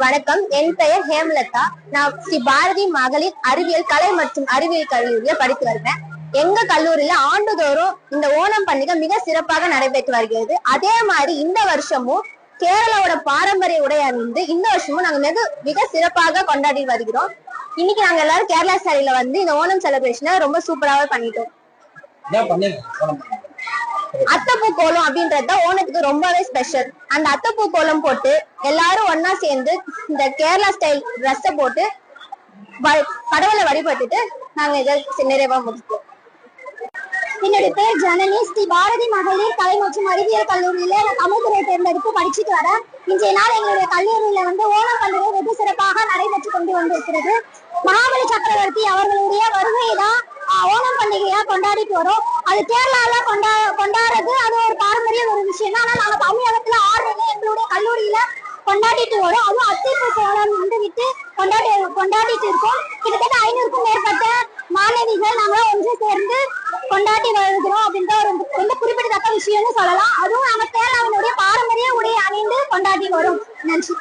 வணக்கம், என் பெயர் ஹேமலதா. நான் ஸ்ரீ பாரதி மகளிர் அறிவியல் கலை மற்றும் அறிவியல் கல்லூரியில படித்து வருவேன். எங்க கல்லூரியில ஆண்டுதோறும் இந்த ஓணம் பண்டிகை மிக சிறப்பாக நடைபெற்று வருகிறது. அதே மாதிரி இந்த வருஷமும் கேரளாவோட பாரம்பரிய உடை அணிந்து இந்த வருஷமும் நாங்க மிக சிறப்பாக கொண்டாடி வருகிறோம். இன்னைக்கு நாங்க எல்லாரும் கேரளா சாரியில வந்து இந்த ஓணம் செலிப்ரேஷனை ரொம்ப சூப்பராகவே பண்ணிட்டோம். அத்தப்பூ கோலம் அப்படின்றதுதான் ஓணத்துக்கு ரொம்பவே ஸ்பெஷல். அந்த அத்தப்பூ கோலம் போட்டு எல்லாரும் ஒன்னா சேர்ந்து இந்த கேரளா ஸ்டைல் ட்ரெஸ்ஸை போட்டு கடவுளை வழிபட்டுட்டு நாங்க இதை நிறைவா முடிப்போம். என்னுடைய பேர் ஜனனி. ஸ்ரீ பாரதி மகளிர் கலை மற்றும் அறிவியல் கல்லூரியில நான் தமிழ் துறை தேர்ந்தெடுத்து படிச்சுட்டு வரேன். இன்றைய நாள் எங்களுடைய கல்லூரியில வந்து ஓணம் பண்டிகை வெகு சிறப்பாக நடைபெற்று கொண்டு வந்திருக்கிறது. மகாபலி சக்கரவர்த்தி அவர்களுடைய வருகையை தான் ஓணம் பண்டிகையா கொண்டாடிட்டு வரோம். அது கேரளால கொண்டாடுறது அது ஒரு பாரம்பரிய ஒரு விஷயம் தான். ஆனா நாங்க தமிழகத்துல 6 எங்களுடைய கல்லூரியில கொண்டாடிட்டு வரோம். அதுவும் அத்திப்பூ கோலம் வந்து விட்டு கொண்டாடிட்டு இருக்கோம். கிட்டத்தட்ட 500க்கும் மேற்பட்ட மாணவிகள் நாங்களும் ஒன்று சேர்ந்து கொண்டாடி வருகிறோம் அப்படின்ற ஒரு ரொம்ப குறிப்பிடத்தக்க விஷயம்னு சொல்லலாம். அதுவும் நம்ம கேரளாவினுடைய பாரம்பரிய உடையை அணிந்து கொண்டாடி வரும். நன்றி.